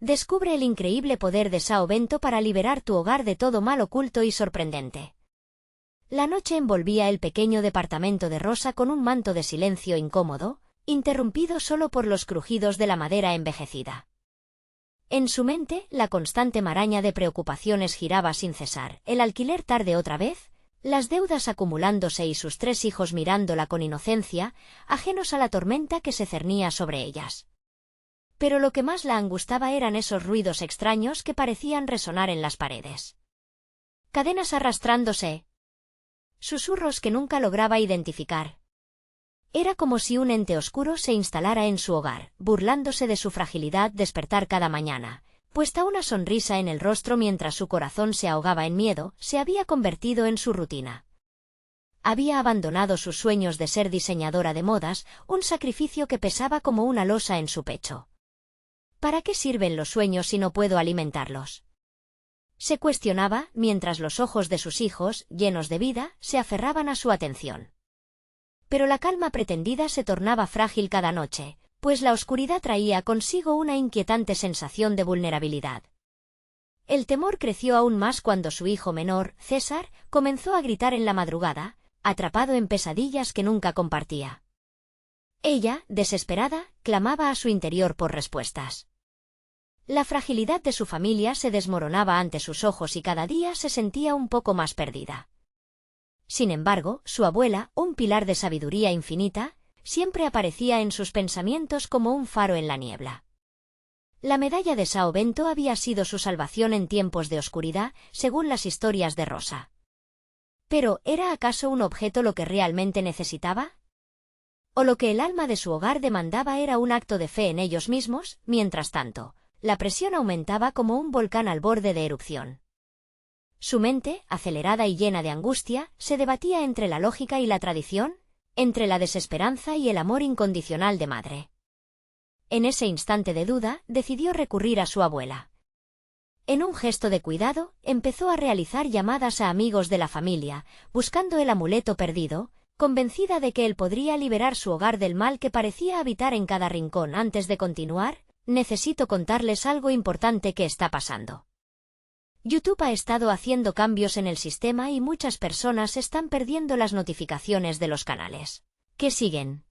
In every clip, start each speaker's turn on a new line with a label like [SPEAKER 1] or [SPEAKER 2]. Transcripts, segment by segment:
[SPEAKER 1] Descubre el increíble poder de Sao Bento para liberar tu hogar de todo mal oculto y sorprendente. La noche envolvía el pequeño departamento de Rosa con un manto de silencio incómodo, interrumpido solo por los crujidos de la madera envejecida. En su mente, la constante maraña de preocupaciones giraba sin cesar: el alquiler tarde otra vez, las deudas acumulándose y sus 3 hijos mirándola con inocencia, ajenos a la tormenta que se cernía sobre ellas. Pero lo que más la angustiaba eran esos ruidos extraños que parecían resonar en las paredes. Cadenas arrastrándose. Susurros que nunca lograba identificar. Era como si un ente oscuro se instalara en su hogar, burlándose de su fragilidad despertar cada mañana. Puesta una sonrisa en el rostro mientras su corazón se ahogaba en miedo, se había convertido en su rutina. Había abandonado sus sueños de ser diseñadora de modas, un sacrificio que pesaba como una losa en su pecho. ¿Para qué sirven los sueños si no puedo alimentarlos? Se cuestionaba, mientras los ojos de sus hijos, llenos de vida, se aferraban a su atención. Pero la calma pretendida se tornaba frágil cada noche, pues la oscuridad traía consigo una inquietante sensación de vulnerabilidad. El temor creció aún más cuando su hijo menor, César, comenzó a gritar en la madrugada, atrapado en pesadillas que nunca compartía. Ella, desesperada, clamaba a su interior por respuestas. La fragilidad de su familia se desmoronaba ante sus ojos y cada día se sentía un poco más perdida. Sin embargo, su abuela, un pilar de sabiduría infinita, siempre aparecía en sus pensamientos como un faro en la niebla. La medalla de Sao Bento había sido su salvación en tiempos de oscuridad, según las historias de Rosa. Pero, ¿era acaso un objeto lo que realmente necesitaba? ¿O lo que el alma de su hogar demandaba era un acto de fe en ellos mismos? Mientras tanto, la presión aumentaba como un volcán al borde de erupción. Su mente, acelerada y llena de angustia, se debatía entre la lógica y la tradición, entre la desesperanza y el amor incondicional de madre. En ese instante de duda, decidió recurrir a su abuela. En un gesto de cuidado, empezó a realizar llamadas a amigos de la familia, buscando el amuleto perdido, convencida de que él podría liberar su hogar del mal que parecía habitar en cada rincón. Antes de continuar, necesito contarles algo importante que está pasando. YouTube ha estado haciendo cambios en el sistema y muchas personas están perdiendo las notificaciones de los canales que siguen.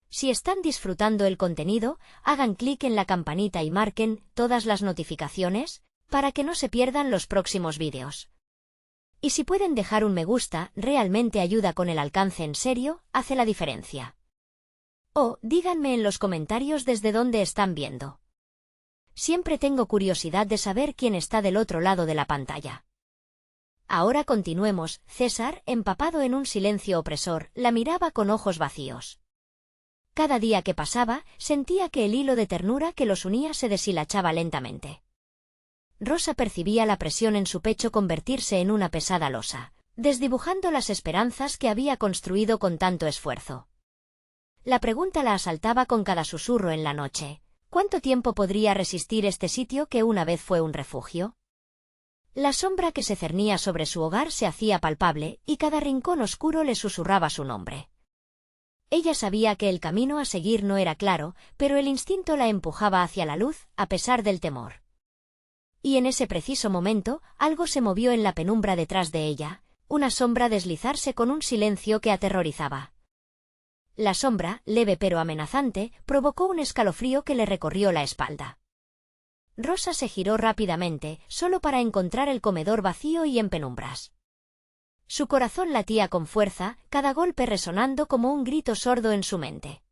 [SPEAKER 1] Si están disfrutando el contenido, hagan clic en la campanita y marquen todas las notificaciones para que no se pierdan los próximos vídeos. Y si pueden dejar un me gusta, realmente ayuda con el alcance, en serio, hace la diferencia. O, díganme en los comentarios desde dónde están viendo. Siempre tengo curiosidad de saber quién está del otro lado de la pantalla. Ahora continuemos. César, empapado en un silencio opresor, la miraba con ojos vacíos. Cada día que pasaba, sentía que el hilo de ternura que los unía se deshilachaba lentamente. Rosa percibía la presión en su pecho convertirse en una pesada losa, desdibujando las esperanzas que había construido con tanto esfuerzo. La pregunta la asaltaba con cada susurro en la noche: ¿cuánto tiempo podría resistir este sitio que una vez fue un refugio? La sombra que se cernía sobre su hogar se hacía palpable, y cada rincón oscuro le susurraba su nombre. Ella sabía que el camino a seguir no era claro, pero el instinto la empujaba hacia la luz, a pesar del temor. Y en ese preciso momento, algo se movió en la penumbra detrás de ella, una sombra deslizarse con un silencio que aterrorizaba. La sombra, leve pero amenazante, provocó un escalofrío que le recorrió la espalda. Rosa se giró rápidamente, solo para encontrar el comedor vacío y en penumbras. Su corazón latía con fuerza, cada golpe resonando como un grito sordo en su mente.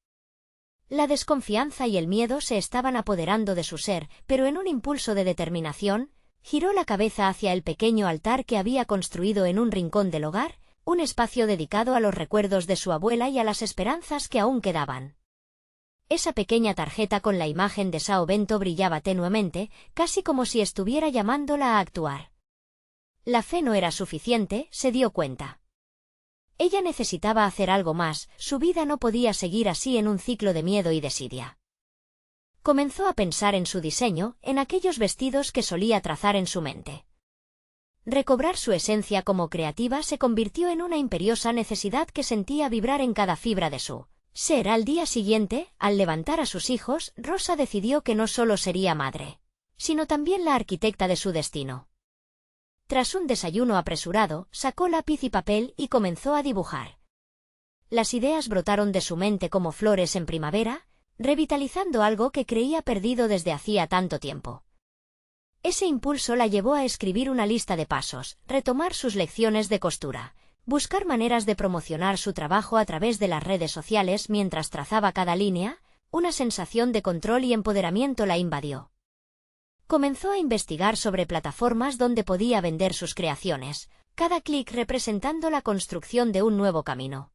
[SPEAKER 1] La desconfianza y el miedo se estaban apoderando de su ser, pero en un impulso de determinación, giró la cabeza hacia el pequeño altar que había construido en un rincón del hogar, un espacio dedicado a los recuerdos de su abuela y a las esperanzas que aún quedaban. Esa pequeña tarjeta con la imagen de Sao Bento brillaba tenuemente, casi como si estuviera llamándola a actuar. La fe no era suficiente, se dio cuenta. Ella necesitaba hacer algo más, su vida no podía seguir así en un ciclo de miedo y desidia. Comenzó a pensar en su diseño, en aquellos vestidos que solía trazar en su mente. Recobrar su esencia como creativa se convirtió en una imperiosa necesidad que sentía vibrar en cada fibra de su ser. Al día siguiente, al levantar a sus hijos, Rosa decidió que no solo sería madre, sino también la arquitecta de su destino. Tras un desayuno apresurado, sacó lápiz y papel y comenzó a dibujar. Las ideas brotaron de su mente como flores en primavera, revitalizando algo que creía perdido desde hacía tanto tiempo. Ese impulso la llevó a escribir una lista de pasos, retomar sus lecciones de costura, buscar maneras de promocionar su trabajo a través de las redes sociales mientras trazaba cada línea. Una sensación de control y empoderamiento la invadió. Comenzó a investigar sobre plataformas donde podía vender sus creaciones, cada clic representando la construcción de un nuevo camino.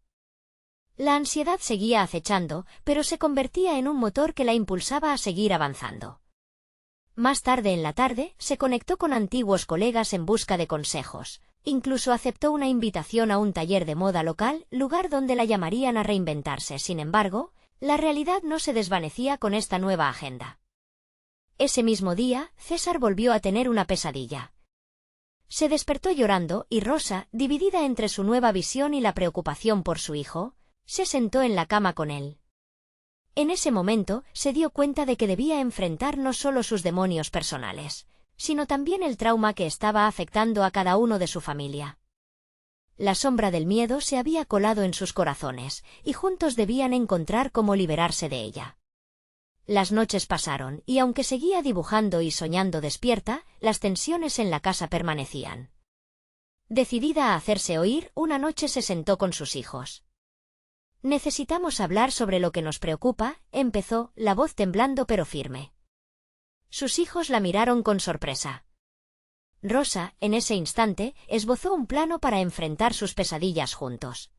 [SPEAKER 1] La ansiedad seguía acechando, pero se convertía en un motor que la impulsaba a seguir avanzando. Más tarde en la tarde, se conectó con antiguos colegas en busca de consejos. Incluso aceptó una invitación a un taller de moda local, lugar donde la llamarían a reinventarse. Sin embargo, la realidad no se desvanecía con esta nueva agenda. Ese mismo día, César volvió a tener una pesadilla. Se despertó llorando y Rosa, dividida entre su nueva visión y la preocupación por su hijo, se sentó en la cama con él. En ese momento, se dio cuenta de que debía enfrentar no solo sus demonios personales, sino también el trauma que estaba afectando a cada uno de su familia. La sombra del miedo se había colado en sus corazones, y juntos debían encontrar cómo liberarse de ella. Las noches pasaron, y aunque seguía dibujando y soñando despierta, las tensiones en la casa permanecían. Decidida a hacerse oír, una noche se sentó con sus hijos. «Necesitamos hablar sobre lo que nos preocupa», empezó, la voz temblando pero firme. Sus hijos la miraron con sorpresa. Rosa, en ese instante, esbozó un plano para enfrentar sus pesadillas juntos.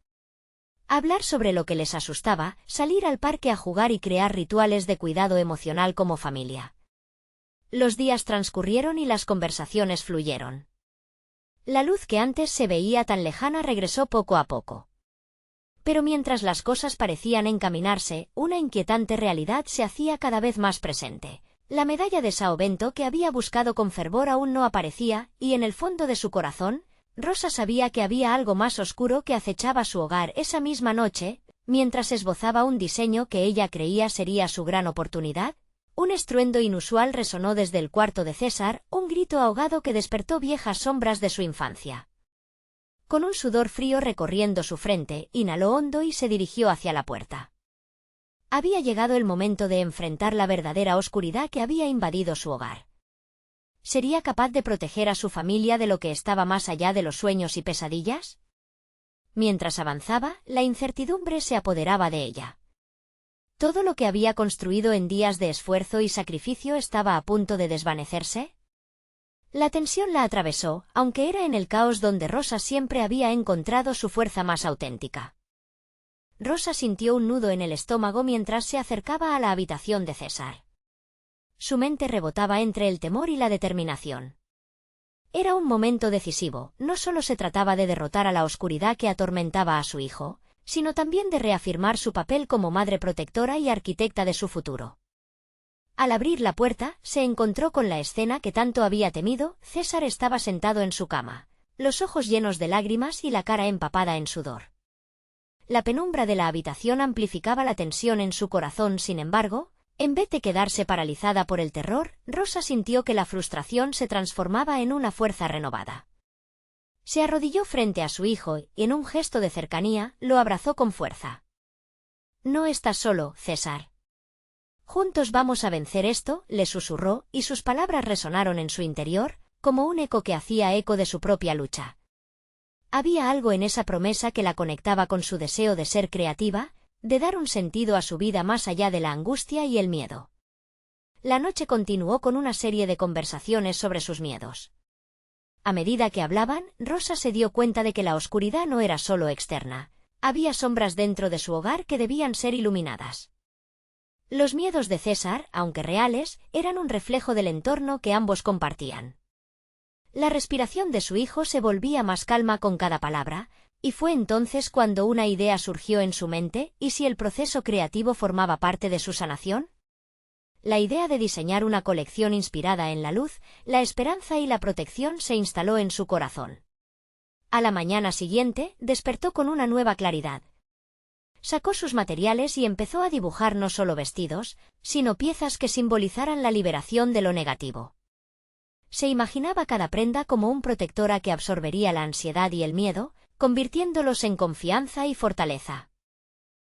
[SPEAKER 1] Hablar sobre lo que les asustaba, salir al parque a jugar y crear rituales de cuidado emocional como familia. Los días transcurrieron y las conversaciones fluyeron. La luz que antes se veía tan lejana regresó poco a poco. Pero mientras las cosas parecían encaminarse, una inquietante realidad se hacía cada vez más presente. La medalla de Sao Bento que había buscado con fervor aún no aparecía, y en el fondo de su corazón, Rosa sabía que había algo más oscuro que acechaba su hogar esa misma noche, mientras esbozaba un diseño que ella creía sería su gran oportunidad. Un estruendo inusual resonó desde el cuarto de César, un grito ahogado que despertó viejas sombras de su infancia. Con un sudor frío recorriendo su frente, inhaló hondo y se dirigió hacia la puerta. Había llegado el momento de enfrentar la verdadera oscuridad que había invadido su hogar. ¿Sería capaz de proteger a su familia de lo que estaba más allá de los sueños y pesadillas? Mientras avanzaba, la incertidumbre se apoderaba de ella. ¿Todo lo que había construido en días de esfuerzo y sacrificio estaba a punto de desvanecerse? La tensión la atravesó, aunque era en el caos donde Rosa siempre había encontrado su fuerza más auténtica. Rosa sintió un nudo en el estómago mientras se acercaba a la habitación de César. Su mente rebotaba entre el temor y la determinación. Era un momento decisivo, no solo se trataba de derrotar a la oscuridad que atormentaba a su hijo, sino también de reafirmar su papel como madre protectora y arquitecta de su futuro. Al abrir la puerta, se encontró con la escena que tanto había temido. César estaba sentado en su cama, los ojos llenos de lágrimas y la cara empapada en sudor. La penumbra de la habitación amplificaba la tensión en su corazón. Sin embargo, en vez de quedarse paralizada por el terror, Rosa sintió que la frustración se transformaba en una fuerza renovada. Se arrodilló frente a su hijo y, en un gesto de cercanía, lo abrazó con fuerza. «No estás solo, César. Juntos vamos a vencer esto», le susurró, y sus palabras resonaron en su interior, como un eco que hacía eco de su propia lucha. Había algo en esa promesa que la conectaba con su deseo de ser creativa, de dar un sentido a su vida más allá de la angustia y el miedo. La noche continuó con una serie de conversaciones sobre sus miedos. A medida que hablaban, Rosa se dio cuenta de que la oscuridad no era solo externa. Había sombras dentro de su hogar que debían ser iluminadas. Los miedos de César, aunque reales, eran un reflejo del entorno que ambos compartían. La respiración de su hijo se volvía más calma con cada palabra, y fue entonces cuando una idea surgió en su mente. ¿Y si el proceso creativo formaba parte de su sanación? La idea de diseñar una colección inspirada en la luz, la esperanza y la protección se instaló en su corazón. A la mañana siguiente, despertó con una nueva claridad. Sacó sus materiales y empezó a dibujar no solo vestidos, sino piezas que simbolizaran la liberación de lo negativo. Se imaginaba cada prenda como un protectora que absorbería la ansiedad y el miedo, convirtiéndolos en confianza y fortaleza.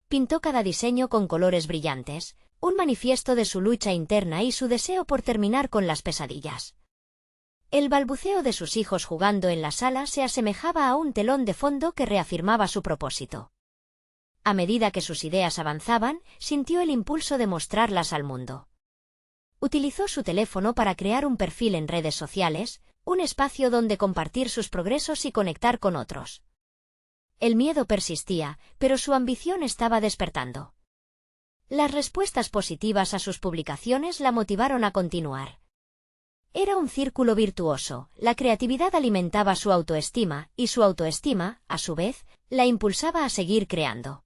[SPEAKER 1] Pintó cada diseño con colores brillantes, un manifiesto de su lucha interna y su deseo por terminar con las pesadillas. El balbuceo de sus hijos jugando en la sala se asemejaba a un telón de fondo que reafirmaba su propósito. A medida que sus ideas avanzaban, sintió el impulso de mostrarlas al mundo. Utilizó su teléfono para crear un perfil en redes sociales, un espacio donde compartir sus progresos y conectar con otros. El miedo persistía, pero su ambición estaba despertando. Las respuestas positivas a sus publicaciones la motivaron a continuar. Era un círculo virtuoso, la creatividad alimentaba su autoestima, y su autoestima, a su vez, la impulsaba a seguir creando.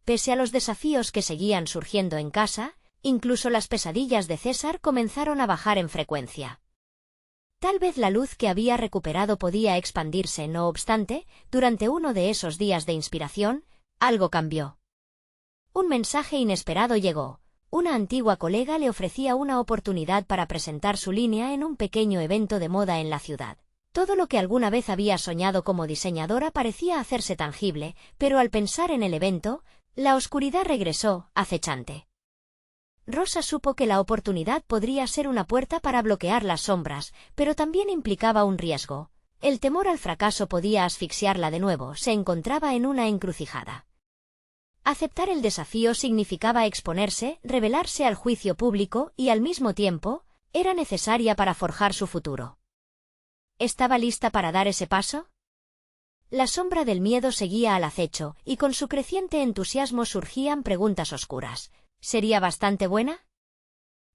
[SPEAKER 1] Pese a los desafíos que seguían surgiendo en casa, incluso las pesadillas de César comenzaron a bajar en frecuencia. Tal vez la luz que había recuperado podía expandirse, no obstante, durante uno de esos días de inspiración, algo cambió. Un mensaje inesperado llegó. Una antigua colega le ofrecía una oportunidad para presentar su línea en un pequeño evento de moda en la ciudad. Todo lo que alguna vez había soñado como diseñadora parecía hacerse tangible, pero al pensar en el evento, la oscuridad regresó, acechante. Rosa supo que la oportunidad podría ser una puerta para bloquear las sombras, pero también implicaba un riesgo. El temor al fracaso podía asfixiarla de nuevo, se encontraba en una encrucijada. Aceptar el desafío significaba exponerse, revelarse al juicio público y al mismo tiempo, era necesaria para forjar su futuro. ¿Estaba lista para dar ese paso? La sombra del miedo seguía al acecho, y con su creciente entusiasmo surgían preguntas oscuras. ¿Sería bastante buena?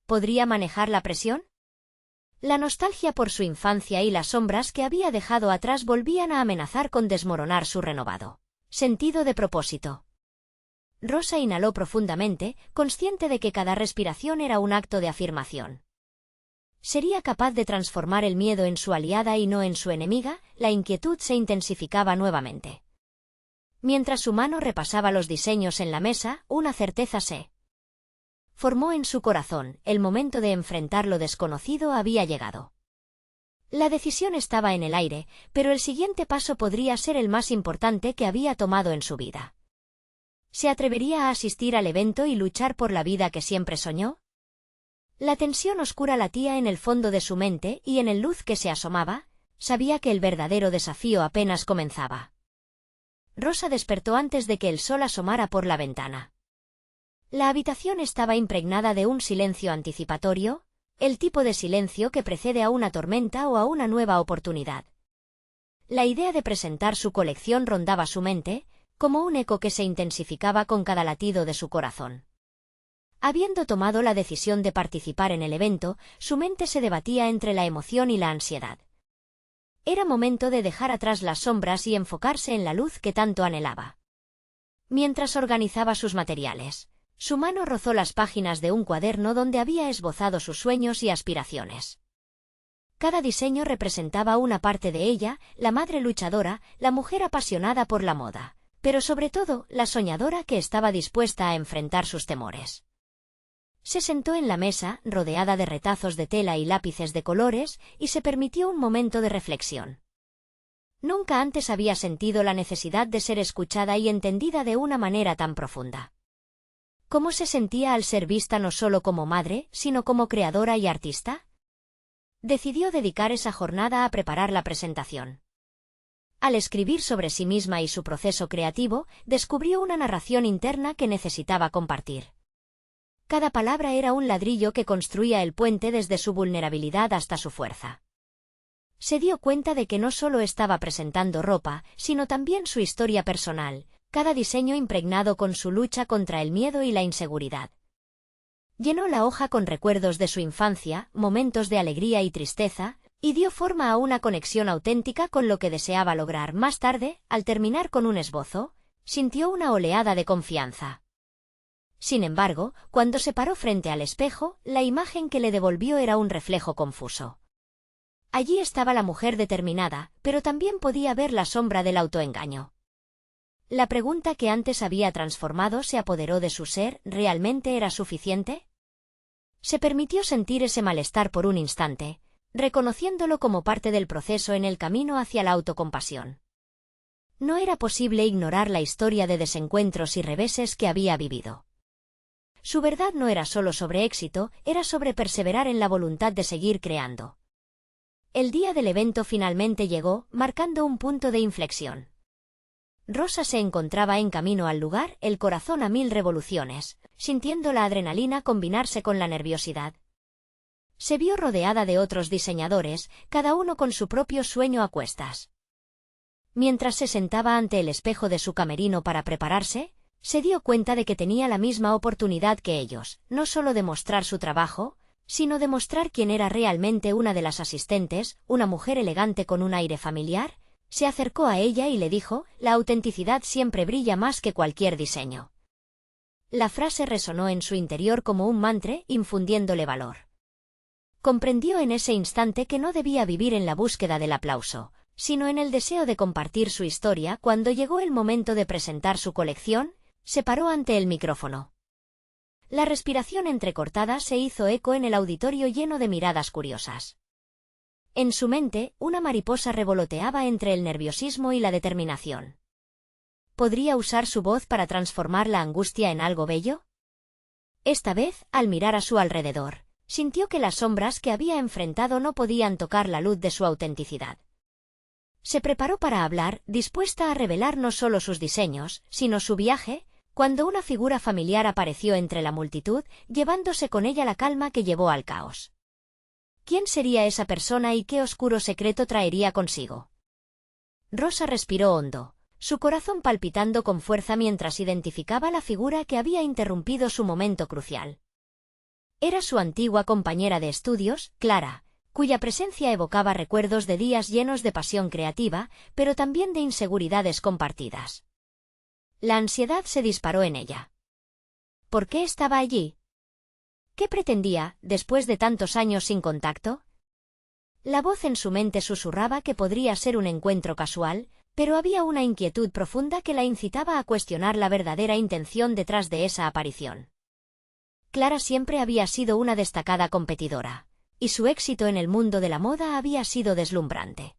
[SPEAKER 1] ¿Podría manejar la presión? La nostalgia por su infancia y las sombras que había dejado atrás volvían a amenazar con desmoronar su renovado sentido de propósito. Rosa inhaló profundamente, consciente de que cada respiración era un acto de afirmación. ¿Sería capaz de transformar el miedo en su aliada y no en su enemiga? La inquietud se intensificaba nuevamente. Mientras su mano repasaba los diseños en la mesa, una certeza se formó en su corazón: el momento de enfrentar lo desconocido había llegado. La decisión estaba en el aire, pero el siguiente paso podría ser el más importante que había tomado en su vida. ¿Se atrevería a asistir al evento y luchar por la vida que siempre soñó? La tensión oscura latía en el fondo de su mente y en el luz que se asomaba, sabía que el verdadero desafío apenas comenzaba. Rosa despertó antes de que el sol asomara por la ventana. La habitación estaba impregnada de un silencio anticipatorio, el tipo de silencio que precede a una tormenta o a una nueva oportunidad. La idea de presentar su colección rondaba su mente, como un eco que se intensificaba con cada latido de su corazón. Habiendo tomado la decisión de participar en el evento, su mente se debatía entre la emoción y la ansiedad. Era momento de dejar atrás las sombras y enfocarse en la luz que tanto anhelaba. Mientras organizaba sus materiales, su mano rozó las páginas de un cuaderno donde había esbozado sus sueños y aspiraciones. Cada diseño representaba una parte de ella: la madre luchadora, la mujer apasionada por la moda, pero sobre todo, la soñadora que estaba dispuesta a enfrentar sus temores. Se sentó en la mesa, rodeada de retazos de tela y lápices de colores, y se permitió un momento de reflexión. Nunca antes había sentido la necesidad de ser escuchada y entendida de una manera tan profunda. ¿Cómo se sentía al ser vista no solo como madre, sino como creadora y artista? Decidió dedicar esa jornada a preparar la presentación. Al escribir sobre sí misma y su proceso creativo, descubrió una narración interna que necesitaba compartir. Cada palabra era un ladrillo que construía el puente desde su vulnerabilidad hasta su fuerza. Se dio cuenta de que no solo estaba presentando ropa, sino también su historia personal, cada diseño impregnado con su lucha contra el miedo y la inseguridad. Llenó la hoja con recuerdos de su infancia, momentos de alegría y tristeza, y dio forma a una conexión auténtica con lo que deseaba lograr. Más tarde, al terminar con un esbozo, sintió una oleada de confianza. Sin embargo, cuando se paró frente al espejo, la imagen que le devolvió era un reflejo confuso. Allí estaba la mujer determinada, pero también podía ver la sombra del autoengaño. La pregunta que antes había transformado se apoderó de su ser. ¿Realmente era suficiente? Se permitió sentir ese malestar por un instante, reconociéndolo como parte del proceso en el camino hacia la autocompasión. No era posible ignorar la historia de desencuentros y reveses que había vivido. Su verdad no era solo sobre éxito, era sobre perseverar en la voluntad de seguir creando. El día del evento finalmente llegó, marcando un punto de inflexión. Rosa se encontraba en camino al lugar, el corazón a 1000 revoluciones, sintiendo la adrenalina combinarse con la nerviosidad. Se vio rodeada de otros diseñadores, cada uno con su propio sueño a cuestas. Mientras se sentaba ante el espejo de su camerino para prepararse, se dio cuenta de que tenía la misma oportunidad que ellos, no solo de mostrar su trabajo, sino de mostrar quién era realmente. Una de las asistentes, una mujer elegante con un aire familiar, se acercó a ella y le dijo: «La autenticidad siempre brilla más que cualquier diseño». La frase resonó en su interior como un mantra, infundiéndole valor. Comprendió en ese instante que no debía vivir en la búsqueda del aplauso, sino en el deseo de compartir su historia. Cuando llegó el momento de presentar su colección, se paró ante el micrófono. La respiración entrecortada se hizo eco en el auditorio lleno de miradas curiosas. En su mente, una mariposa revoloteaba entre el nerviosismo y la determinación. ¿Podría usar su voz para transformar la angustia en algo bello? Esta vez, al mirar a su alrededor, sintió que las sombras que había enfrentado no podían tocar la luz de su autenticidad. Se preparó para hablar, dispuesta a revelar no solo sus diseños, sino su viaje, cuando una figura familiar apareció entre la multitud, llevándose con ella la calma que llevó al caos. ¿Quién sería esa persona y qué oscuro secreto traería consigo? Rosa respiró hondo, su corazón palpitando con fuerza mientras identificaba la figura que había interrumpido su momento crucial. Era su antigua compañera de estudios, Clara, cuya presencia evocaba recuerdos de días llenos de pasión creativa, pero también de inseguridades compartidas. La ansiedad se disparó en ella. ¿Por qué estaba allí? ¿Qué pretendía, después de tantos años sin contacto? La voz en su mente susurraba que podría ser un encuentro casual, pero había una inquietud profunda que la incitaba a cuestionar la verdadera intención detrás de esa aparición. Clara siempre había sido una destacada competidora, y su éxito en el mundo de la moda había sido deslumbrante.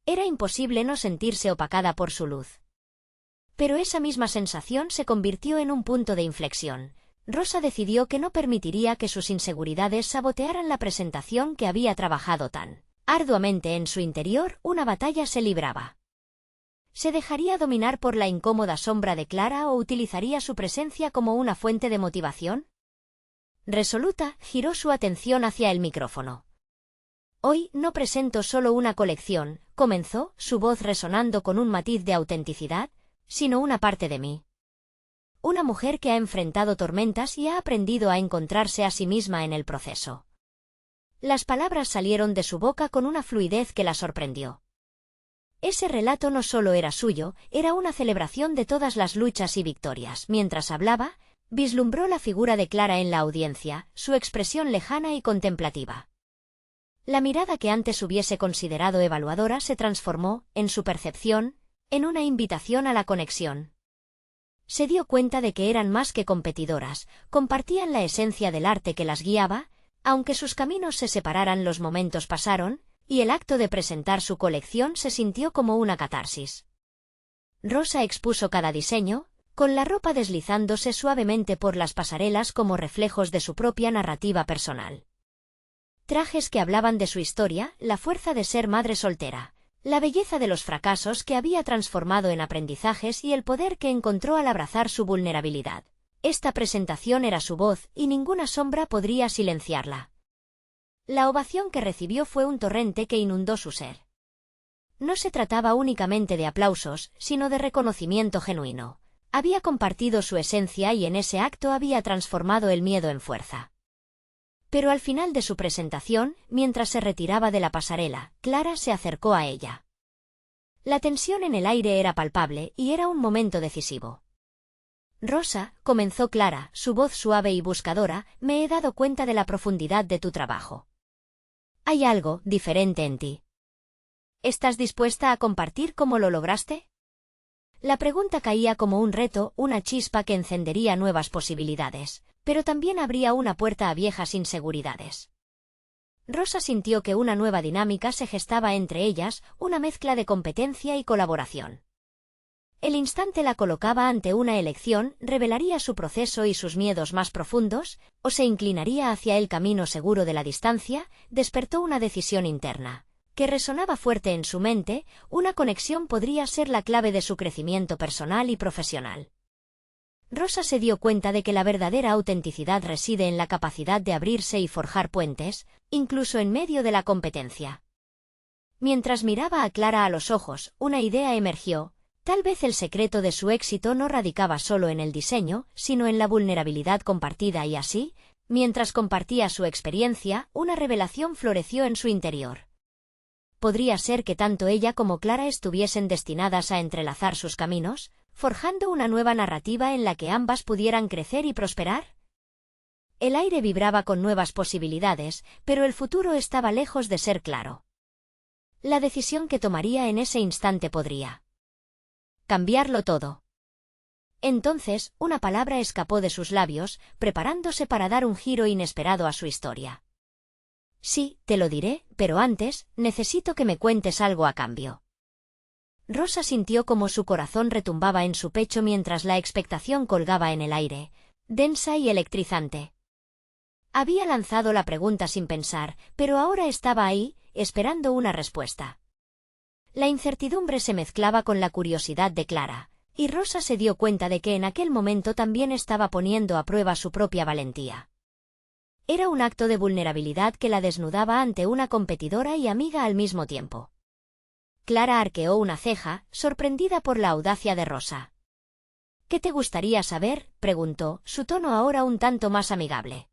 [SPEAKER 1] Era imposible no sentirse opacada por su luz. Pero esa misma sensación se convirtió en un punto de inflexión. Rosa decidió que no permitiría que sus inseguridades sabotearan la presentación que había trabajado tan arduamente en su interior. Una batalla se libraba. ¿Se dejaría dominar por la incómoda sombra de Clara o utilizaría su presencia como una fuente de motivación? Resoluta, giró su atención hacia el micrófono. «Hoy no presento solo una colección», comenzó, su voz resonando con un matiz de autenticidad, «sino una parte de mí. Una mujer que ha enfrentado tormentas y ha aprendido a encontrarse a sí misma en el proceso». Las palabras salieron de su boca con una fluidez que la sorprendió. Ese relato no solo era suyo, era una celebración de todas las luchas y victorias. Mientras hablaba, vislumbró la figura de Clara en la audiencia, su expresión lejana y contemplativa. La mirada que antes hubiese considerado evaluadora se transformó, en su percepción, en una invitación a la conexión. Se dio cuenta de que eran más que competidoras, compartían la esencia del arte que las guiaba. Aunque sus caminos se separaran, los momentos pasaron, y el acto de presentar su colección se sintió como una catarsis. Rosa expuso cada diseño, con la ropa deslizándose suavemente por las pasarelas como reflejos de su propia narrativa personal. Trajes que hablaban de su historia, la fuerza de ser madre soltera, la belleza de los fracasos que había transformado en aprendizajes y el poder que encontró al abrazar su vulnerabilidad. Esta presentación era su voz, y ninguna sombra podría silenciarla. La ovación que recibió fue un torrente que inundó su ser. No se trataba únicamente de aplausos, sino de reconocimiento genuino. Había compartido su esencia y en ese acto había transformado el miedo en fuerza. Pero al final de su presentación, mientras se retiraba de la pasarela, Clara se acercó a ella. La tensión en el aire era palpable y era un momento decisivo. «Rosa», comenzó Clara, su voz suave y buscadora, «me he dado cuenta de la profundidad de tu trabajo. Hay algo diferente en ti. ¿Estás dispuesta a compartir cómo lo lograste?». La pregunta caía como un reto, una chispa que encendería nuevas posibilidades, pero también abría una puerta a viejas inseguridades. Rosa sintió que una nueva dinámica se gestaba entre ellas, una mezcla de competencia y colaboración. El instante la colocaba ante una elección, revelaría su proceso y sus miedos más profundos, o se inclinaría hacia el camino seguro de la distancia, despertó una decisión interna, que resonaba fuerte en su mente, una conexión podría ser la clave de su crecimiento personal y profesional. Rosa se dio cuenta de que la verdadera autenticidad reside en la capacidad de abrirse y forjar puentes, incluso en medio de la competencia. Mientras miraba a Clara a los ojos, una idea emergió. Tal vez el secreto de su éxito no radicaba solo en el diseño, sino en la vulnerabilidad compartida y así, mientras compartía su experiencia, una revelación floreció en su interior. ¿Podría ser que tanto ella como Clara estuviesen destinadas a entrelazar sus caminos, forjando una nueva narrativa en la que ambas pudieran crecer y prosperar? El aire vibraba con nuevas posibilidades, pero el futuro estaba lejos de ser claro. La decisión que tomaría en ese instante podría cambiarlo todo. Entonces, una palabra escapó de sus labios, preparándose para dar un giro inesperado a su historia. Sí, te lo diré, pero antes, necesito que me cuentes algo a cambio. Rosa sintió como su corazón retumbaba en su pecho mientras la expectación colgaba en el aire, densa y electrizante. Había lanzado la pregunta sin pensar, pero ahora estaba ahí, esperando una respuesta. La incertidumbre se mezclaba con la curiosidad de Clara, y Rosa se dio cuenta de que en aquel momento también estaba poniendo a prueba su propia valentía. Era un acto de vulnerabilidad que la desnudaba ante una competidora y amiga al mismo tiempo. Clara arqueó una ceja, sorprendida por la audacia de Rosa. ¿Qué te gustaría saber?, preguntó, su tono ahora un tanto más amigable.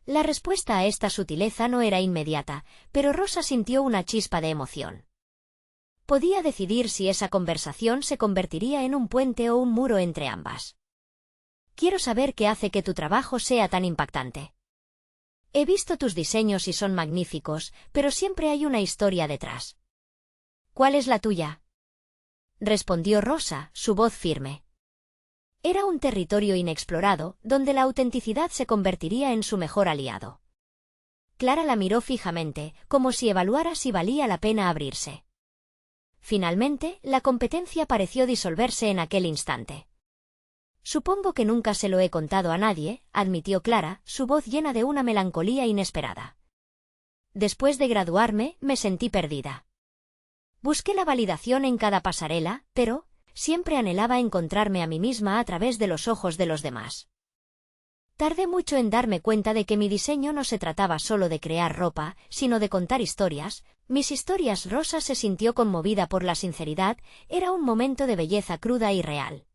[SPEAKER 1] La respuesta a esta sutileza no era inmediata, pero Rosa sintió una chispa de emoción. Podía decidir si esa conversación se convertiría en un puente o un muro entre ambas. Quiero saber qué hace que tu trabajo sea tan impactante. He visto tus diseños y son magníficos, pero siempre hay una historia detrás. ¿Cuál es la tuya?, respondió Rosa, su voz firme. Era un territorio inexplorado, donde la autenticidad se convertiría en su mejor aliado. Clara la miró fijamente, como si evaluara si valía la pena abrirse. Finalmente, la competencia pareció disolverse en aquel instante. Supongo que nunca se lo he contado a nadie, admitió Clara, su voz llena de una melancolía inesperada. Después de graduarme, me sentí perdida. Busqué la validación en cada pasarela, pero siempre anhelaba encontrarme a mí misma a través de los ojos de los demás. Tardé mucho en darme cuenta de que mi diseño no se trataba solo de crear ropa, sino de contar historias. Mis historias. Rosa se sintió conmovida por la sinceridad, era un momento de belleza cruda y real.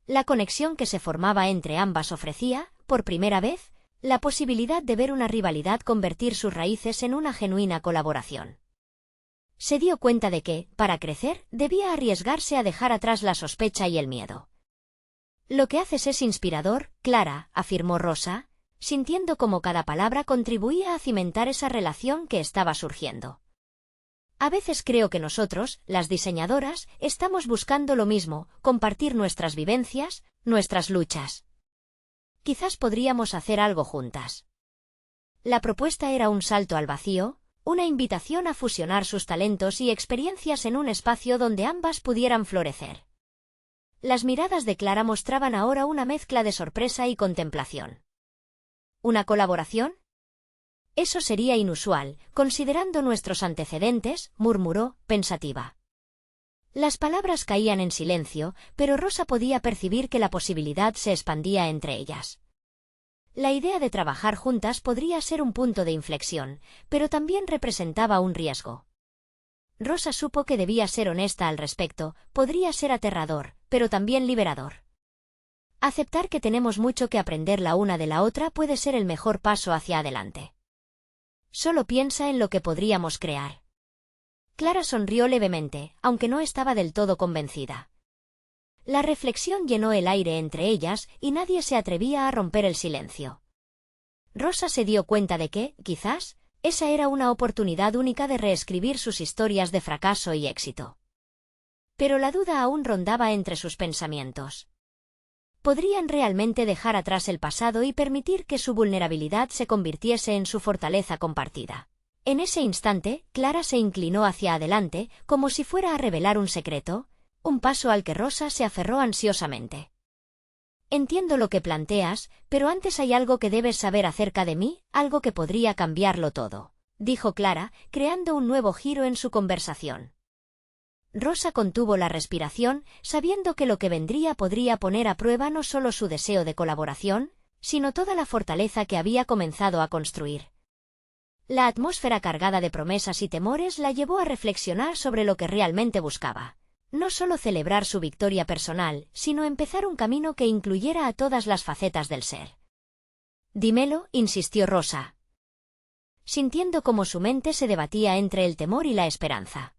[SPEAKER 1] La conexión que se formaba entre ambas ofrecía, por primera vez, la posibilidad de ver una rivalidad convertir sus raíces en una genuina colaboración. Se dio cuenta de que, para crecer, debía arriesgarse a dejar atrás la sospecha y el miedo. Lo que haces es inspirador, Clara, afirmó Rosa, sintiendo como cada palabra contribuía a cimentar esa relación que estaba surgiendo. A veces creo que nosotros, las diseñadoras, estamos buscando lo mismo, compartir nuestras vivencias, nuestras luchas. Quizás podríamos hacer algo juntas. La propuesta era un salto al vacío, una invitación a fusionar sus talentos y experiencias en un espacio donde ambas pudieran florecer. Las miradas de Clara mostraban ahora una mezcla de sorpresa y contemplación. ¿Una colaboración? Eso sería inusual, considerando nuestros antecedentes, murmuró, pensativa. Las palabras caían en silencio, pero Rosa podía percibir que la posibilidad se expandía entre ellas. La idea de trabajar juntas podría ser un punto de inflexión, pero también representaba un riesgo. Rosa supo que debía ser honesta al respecto, podría ser aterrador, pero también liberador. Aceptar que tenemos mucho que aprender la una de la otra puede ser el mejor paso hacia adelante. Solo piensa en lo que podríamos crear. Clara sonrió levemente, aunque no estaba del todo convencida. La reflexión llenó el aire entre ellas y nadie se atrevía a romper el silencio. Rosa se dio cuenta de que, quizás, esa era una oportunidad única de reescribir sus historias de fracaso y éxito. Pero la duda aún rondaba entre sus pensamientos. ¿Podrían realmente dejar atrás el pasado y permitir que su vulnerabilidad se convirtiese en su fortaleza compartida? En ese instante, Clara se inclinó hacia adelante, como si fuera a revelar un secreto, un paso al que Rosa se aferró ansiosamente. Entiendo lo que planteas, pero antes hay algo que debes saber acerca de mí, algo que podría cambiarlo todo, dijo Clara, creando un nuevo giro en su conversación. Rosa contuvo la respiración, sabiendo que lo que vendría podría poner a prueba no solo su deseo de colaboración, sino toda la fortaleza que había comenzado a construir. La atmósfera cargada de promesas y temores la llevó a reflexionar sobre lo que realmente buscaba. No solo celebrar su victoria personal, sino empezar un camino que incluyera a todas las facetas del ser. Dímelo, insistió Rosa, sintiendo cómo su mente se debatía entre el temor y la esperanza.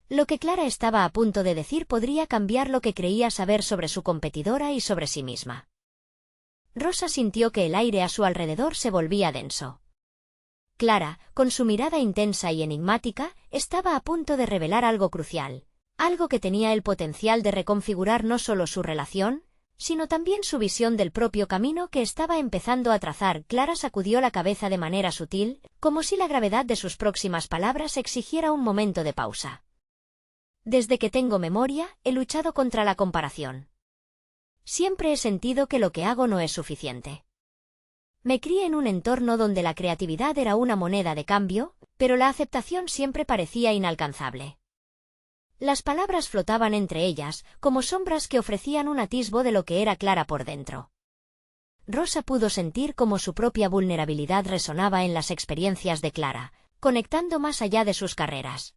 [SPEAKER 1] Lo que Clara estaba a punto de decir podría cambiar lo que creía saber sobre su competidora y sobre sí misma. Rosa sintió que el aire a su alrededor se volvía denso. Clara, con su mirada intensa y enigmática, estaba a punto de revelar algo crucial, algo que tenía el potencial de reconfigurar no solo su relación, sino también su visión del propio camino que estaba empezando a trazar. Clara sacudió la cabeza de manera sutil, como si la gravedad de sus próximas palabras exigiera un momento de pausa. Desde que tengo memoria, he luchado contra la comparación. Siempre he sentido que lo que hago no es suficiente. Me crié en un entorno donde la creatividad era una moneda de cambio, pero la aceptación siempre parecía inalcanzable. Las palabras flotaban entre ellas, como sombras que ofrecían un atisbo de lo que era Clara por dentro. Rosa pudo sentir cómo su propia vulnerabilidad resonaba en las experiencias de Clara, conectando más allá de sus carreras.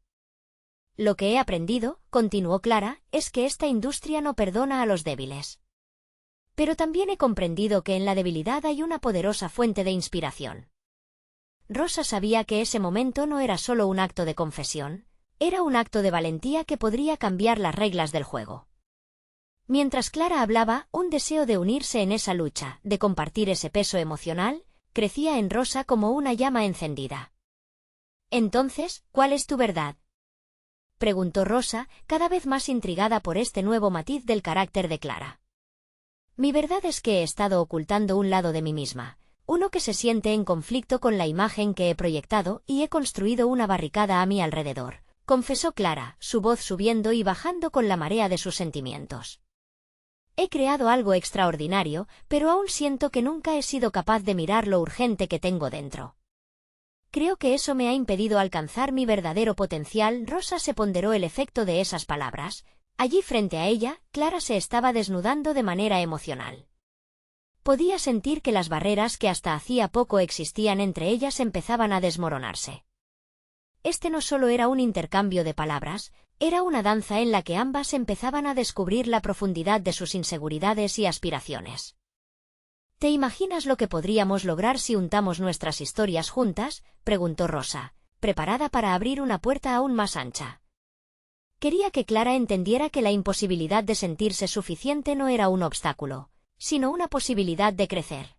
[SPEAKER 1] Lo que he aprendido, continuó Clara, es que esta industria no perdona a los débiles. Pero también he comprendido que en la debilidad hay una poderosa fuente de inspiración. Rosa sabía que ese momento no era solo un acto de confesión, era un acto de valentía que podría cambiar las reglas del juego. Mientras Clara hablaba, un deseo de unirse en esa lucha, de compartir ese peso emocional, crecía en Rosa como una llama encendida. Entonces, ¿cuál es tu verdad?, preguntó Rosa, cada vez más intrigada por este nuevo matiz del carácter de Clara. Mi verdad es que he estado ocultando un lado de mí misma, uno que se siente en conflicto con la imagen que he proyectado y he construido una barricada a mi alrededor, confesó Clara, su voz subiendo y bajando con la marea de sus sentimientos. He creado algo extraordinario, pero aún siento que nunca he sido capaz de mirar lo urgente que tengo dentro. Creo que eso me ha impedido alcanzar mi verdadero potencial. Rosa se ponderó el efecto de esas palabras. Allí frente a ella, Clara se estaba desnudando de manera emocional. Podía sentir que las barreras que hasta hacía poco existían entre ellas empezaban a desmoronarse. Este no solo era un intercambio de palabras, era una danza en la que ambas empezaban a descubrir la profundidad de sus inseguridades y aspiraciones. ¿Te imaginas lo que podríamos lograr si untamos nuestras historias juntas?, preguntó Rosa, preparada para abrir una puerta aún más ancha. Quería que Clara entendiera que la imposibilidad de sentirse suficiente no era un obstáculo, sino una posibilidad de crecer.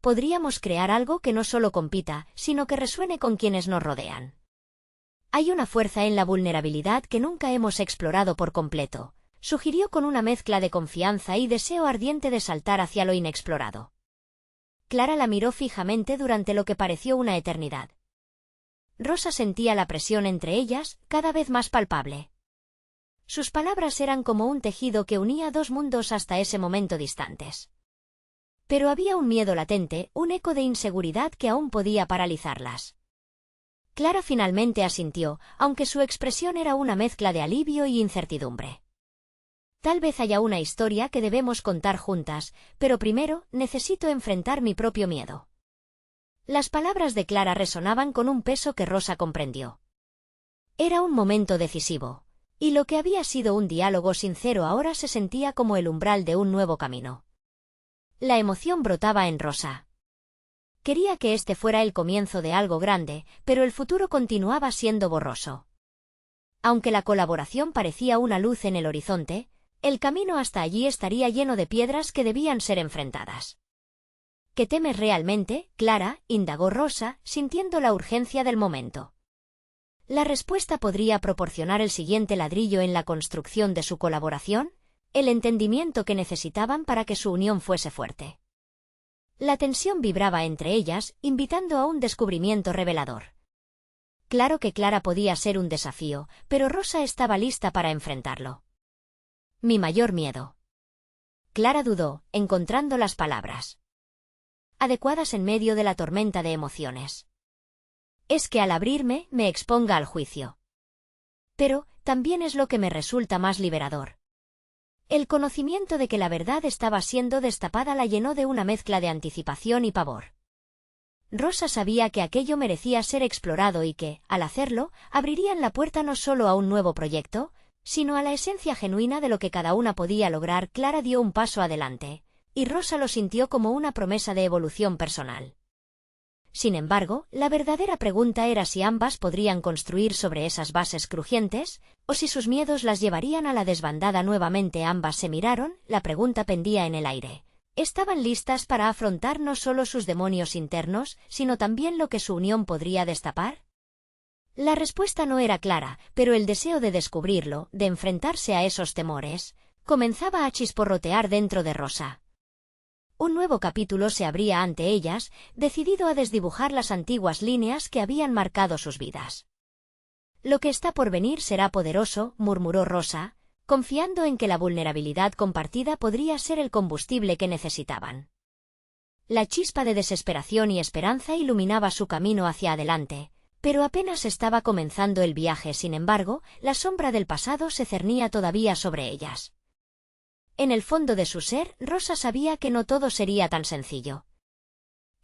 [SPEAKER 1] Podríamos crear algo que no solo compita, sino que resuene con quienes nos rodean. Hay una fuerza en la vulnerabilidad que nunca hemos explorado por completo, sugirió con una mezcla de confianza y deseo ardiente de saltar hacia lo inexplorado. Clara la miró fijamente durante lo que pareció una eternidad. Rosa sentía la presión entre ellas, cada vez más palpable. Sus palabras eran como un tejido que unía dos mundos hasta ese momento distantes. Pero había un miedo latente, un eco de inseguridad que aún podía paralizarlas. Clara finalmente asintió, aunque su expresión era una mezcla de alivio y incertidumbre. Tal vez haya una historia que debemos contar juntas, pero primero necesito enfrentar mi propio miedo. Las palabras de Clara resonaban con un peso que Rosa comprendió. Era un momento decisivo, y lo que había sido un diálogo sincero ahora se sentía como el umbral de un nuevo camino. La emoción brotaba en Rosa. Quería que este fuera el comienzo de algo grande, pero el futuro continuaba siendo borroso. Aunque la colaboración parecía una luz en el horizonte, el camino hasta allí estaría lleno de piedras que debían ser enfrentadas. ¿Qué temes realmente, Clara?, indagó Rosa, sintiendo la urgencia del momento. La respuesta podría proporcionar el siguiente ladrillo en la construcción de su colaboración, el entendimiento que necesitaban para que su unión fuese fuerte. La tensión vibraba entre ellas, invitando a un descubrimiento revelador. Claro que Clara podía ser un desafío, pero Rosa estaba lista para enfrentarlo. Mi mayor miedo. Clara dudó, encontrando las palabras adecuadas en medio de la tormenta de emociones. Es que al abrirme, me exponga al juicio. Pero, también es lo que me resulta más liberador. El conocimiento de que la verdad estaba siendo destapada la llenó de una mezcla de anticipación y pavor. Rosa sabía que aquello merecía ser explorado y que, al hacerlo, abrirían la puerta no solo a un nuevo proyecto, sino a la esencia genuina de lo que cada una podía lograr. Clara dio un paso adelante, y Rosa lo sintió como una promesa de evolución personal. Sin embargo, la verdadera pregunta era si ambas podrían construir sobre esas bases crujientes, o si sus miedos las llevarían a la desbandada nuevamente. Ambas se miraron, la pregunta pendía en el aire. ¿Estaban listas para afrontar no solo sus demonios internos, sino también lo que su unión podría destapar? La respuesta no era clara, pero el deseo de descubrirlo, de enfrentarse a esos temores, comenzaba a chisporrotear dentro de Rosa. Un nuevo capítulo se abría ante ellas, decidido a desdibujar las antiguas líneas que habían marcado sus vidas. Lo que está por venir será poderoso, murmuró Rosa, confiando en que la vulnerabilidad compartida podría ser el combustible que necesitaban. La chispa de desesperación y esperanza iluminaba su camino hacia adelante, pero apenas estaba comenzando el viaje. Sin embargo, la sombra del pasado se cernía todavía sobre ellas. En el fondo de su ser, Rosa sabía que no todo sería tan sencillo.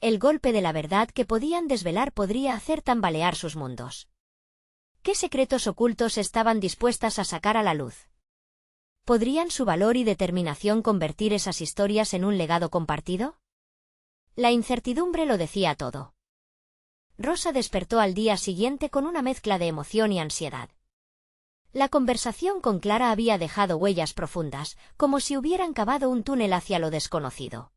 [SPEAKER 1] El golpe de la verdad que podían desvelar podría hacer tambalear sus mundos. ¿Qué secretos ocultos estaban dispuestas a sacar a la luz? ¿Podrían su valor y determinación convertir esas historias en un legado compartido? La incertidumbre lo decía todo. Rosa despertó al día siguiente con una mezcla de emoción y ansiedad. La conversación con Clara había dejado huellas profundas, como si hubieran cavado un túnel hacia lo desconocido.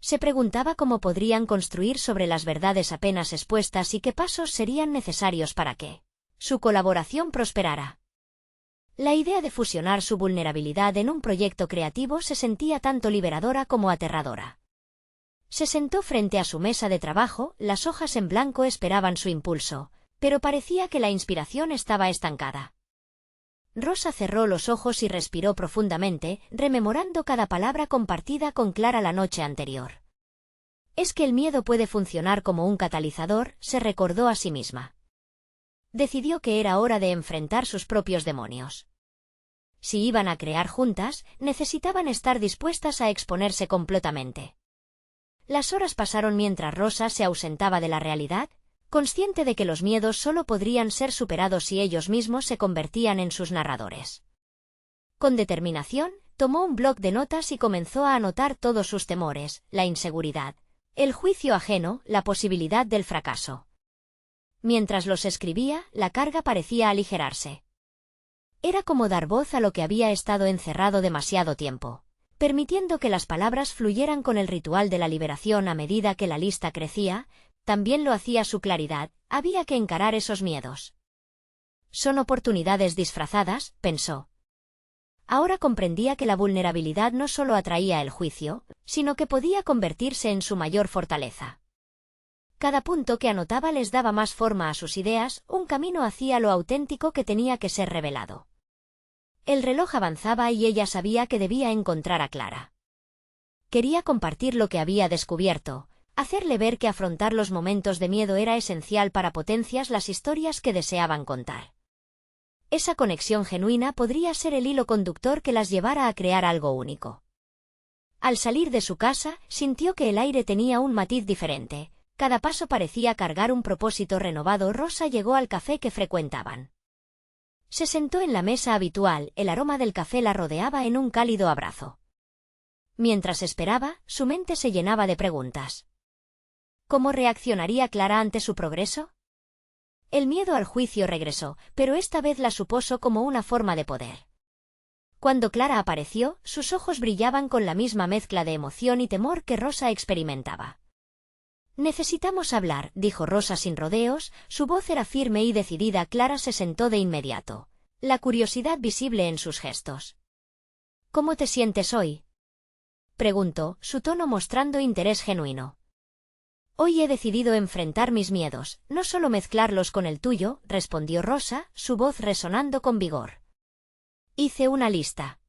[SPEAKER 1] Se preguntaba cómo podrían construir sobre las verdades apenas expuestas y qué pasos serían necesarios para que su colaboración prosperara. La idea de fusionar su vulnerabilidad en un proyecto creativo se sentía tanto liberadora como aterradora. Se sentó frente a su mesa de trabajo, las hojas en blanco esperaban su impulso, pero parecía que la inspiración estaba estancada. Rosa cerró los ojos y respiró profundamente, rememorando cada palabra compartida con Clara la noche anterior. Es que el miedo puede funcionar como un catalizador, se recordó a sí misma. Decidió que era hora de enfrentar sus propios demonios. Si iban a crear juntas, necesitaban estar dispuestas a exponerse completamente. Las horas pasaron mientras Rosa se ausentaba de la realidad, consciente de que los miedos solo podrían ser superados si ellos mismos se convertían en sus narradores. Con determinación, tomó un bloc de notas y comenzó a anotar todos sus temores, la inseguridad, el juicio ajeno, la posibilidad del fracaso. Mientras los escribía, la carga parecía aligerarse. Era como dar voz a lo que había estado encerrado demasiado tiempo, permitiendo que las palabras fluyeran con el ritual de la liberación. A medida que la lista crecía, también lo hacía su claridad. Había que encarar esos miedos. Son oportunidades disfrazadas, pensó. Ahora comprendía que la vulnerabilidad no solo atraía el juicio, sino que podía convertirse en su mayor fortaleza. Cada punto que anotaba les daba más forma a sus ideas, un camino hacia lo auténtico que tenía que ser revelado. El reloj avanzaba y ella sabía que debía encontrar a Clara. Quería compartir lo que había descubierto, hacerle ver que afrontar los momentos de miedo era esencial para potenciar las historias que deseaban contar. Esa conexión genuina podría ser el hilo conductor que las llevara a crear algo único. Al salir de su casa, sintió que el aire tenía un matiz diferente. Cada paso parecía cargar un propósito renovado. Rosa llegó al café que frecuentaban. Se sentó en la mesa habitual, el aroma del café la rodeaba en un cálido abrazo. Mientras esperaba, su mente se llenaba de preguntas. ¿Cómo reaccionaría Clara ante su progreso? El miedo al juicio regresó, pero esta vez la supuso como una forma de poder. Cuando Clara apareció, sus ojos brillaban con la misma mezcla de emoción y temor que Rosa experimentaba. Necesitamos hablar, dijo Rosa sin rodeos, su voz era firme y decidida. Clara se sentó de inmediato, la curiosidad visible en sus gestos. ¿Cómo te sientes hoy?, preguntó, su tono mostrando interés genuino. Hoy he decidido enfrentar mis miedos, no solo mezclarlos con el tuyo, respondió Rosa, su voz resonando con vigor. Hice una lista.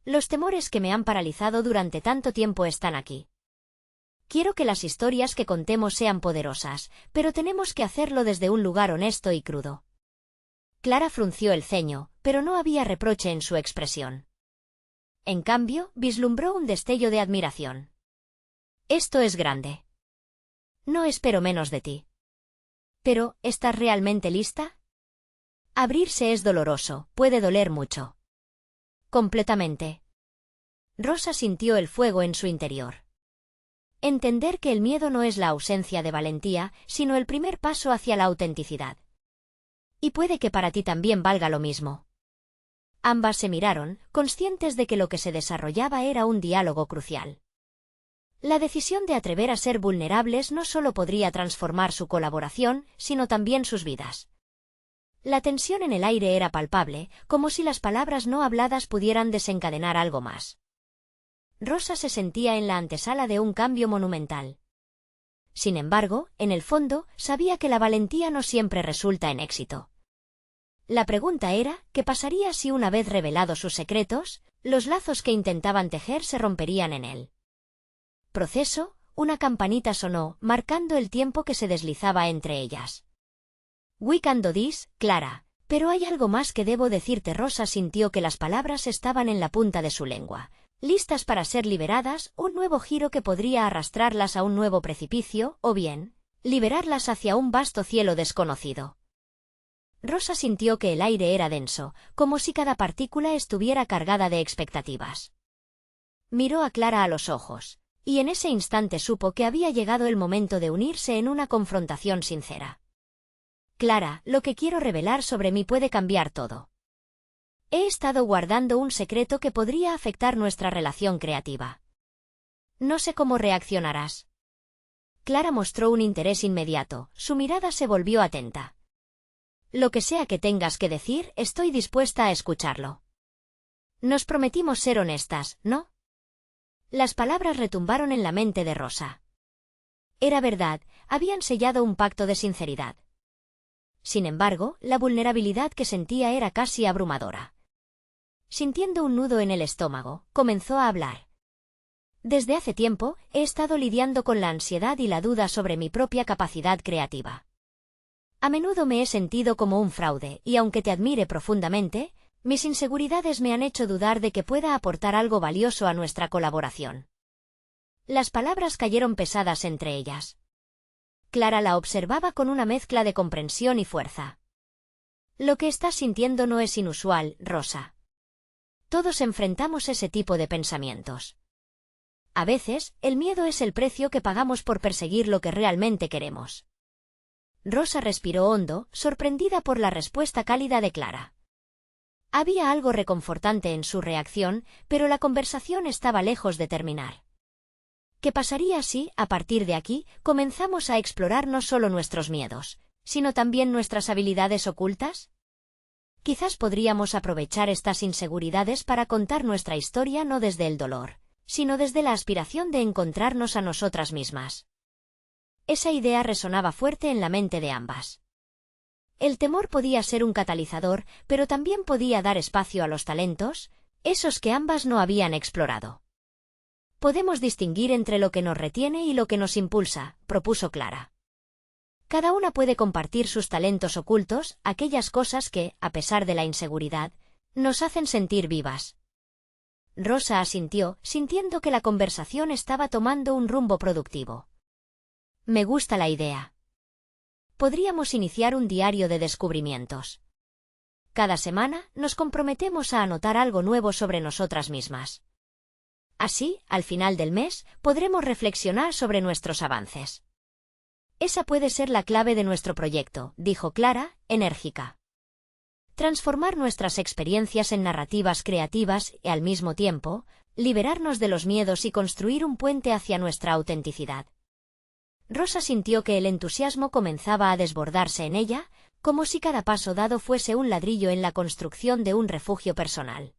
[SPEAKER 1] Los temores que me han paralizado durante tanto tiempo están aquí. Quiero que las historias que contemos sean poderosas, pero tenemos que hacerlo desde un lugar honesto y crudo. Clara frunció el ceño, pero no había reproche en su expresión. En cambio, vislumbró un destello de admiración. Esto es grande. No espero menos de ti. Pero, ¿estás realmente lista? Abrirse es doloroso, puede doler mucho. Completamente. Rosa sintió el fuego en su interior. Entender que el miedo no es la ausencia de valentía, sino el primer paso hacia la autenticidad. Y puede que para ti también valga lo mismo. Ambas se miraron, conscientes de que lo que se desarrollaba era un diálogo crucial. La decisión de atrever a ser vulnerables no solo podría transformar su colaboración, sino también sus vidas. La tensión en el aire era palpable, como si las palabras no habladas pudieran desencadenar algo más. Rosa se sentía en la antesala de un cambio monumental. Sin embargo, en el fondo, sabía que la valentía no siempre resulta en éxito. La pregunta era, ¿qué pasaría si una vez revelados sus secretos, los lazos que intentaban tejer se romperían en él? Proceso, una campanita sonó, marcando el tiempo que se deslizaba entre ellas. We can do this, Clara, pero hay algo más que debo decirte. Rosa sintió que las palabras estaban en la punta de su lengua, listas para ser liberadas, un nuevo giro que podría arrastrarlas a un nuevo precipicio, o bien, liberarlas hacia un vasto cielo desconocido. Rosa sintió que el aire era denso, como si cada partícula estuviera cargada de expectativas. Miró a Clara a los ojos, y en ese instante supo que había llegado el momento de unirse en una confrontación sincera. Clara, lo que quiero revelar sobre mí puede cambiar todo. He estado guardando un secreto que podría afectar nuestra relación creativa. No sé cómo reaccionarás. Clara mostró un interés inmediato, su mirada se volvió atenta. Lo que sea que tengas que decir, estoy dispuesta a escucharlo. Nos prometimos ser honestas, ¿no? Las palabras retumbaron en la mente de Rosa. Era verdad, habían sellado un pacto de sinceridad. Sin embargo, la vulnerabilidad que sentía era casi abrumadora. Sintiendo un nudo en el estómago, comenzó a hablar. Desde hace tiempo, he estado lidiando con la ansiedad y la duda sobre mi propia capacidad creativa. A menudo me he sentido como un fraude, y aunque te admire profundamente, mis inseguridades me han hecho dudar de que pueda aportar algo valioso a nuestra colaboración. Las palabras cayeron pesadas entre ellas. Clara la observaba con una mezcla de comprensión y fuerza. Lo que estás sintiendo no es inusual, Rosa. Todos enfrentamos ese tipo de pensamientos. A veces, el miedo es el precio que pagamos por perseguir lo que realmente queremos. Rosa respiró hondo, sorprendida por la respuesta cálida de Clara. Había algo reconfortante en su reacción, pero la conversación estaba lejos de terminar. ¿Qué pasaría si, a partir de aquí, comenzamos a explorar no solo nuestros miedos, sino también nuestras habilidades ocultas? Quizás podríamos aprovechar estas inseguridades para contar nuestra historia no desde el dolor, sino desde la aspiración de encontrarnos a nosotras mismas. Esa idea resonaba fuerte en la mente de ambas. El temor podía ser un catalizador, pero también podía dar espacio a los talentos, esos que ambas no habían explorado. Podemos distinguir entre lo que nos retiene y lo que nos impulsa, propuso Clara. Cada una puede compartir sus talentos ocultos, aquellas cosas que, a pesar de la inseguridad, nos hacen sentir vivas. Rosa asintió, sintiendo que la conversación estaba tomando un rumbo productivo. Me gusta la idea. Podríamos iniciar un diario de descubrimientos. Cada semana, nos comprometemos a anotar algo nuevo sobre nosotras mismas. Así, al final del mes, podremos reflexionar sobre nuestros avances. Esa puede ser la clave de nuestro proyecto, dijo Clara, enérgica. Transformar nuestras experiencias en narrativas creativas y, al mismo tiempo, liberarnos de los miedos y construir un puente hacia nuestra autenticidad. Rosa sintió que el entusiasmo comenzaba a desbordarse en ella, como si cada paso dado fuese un ladrillo en la construcción de un refugio personal.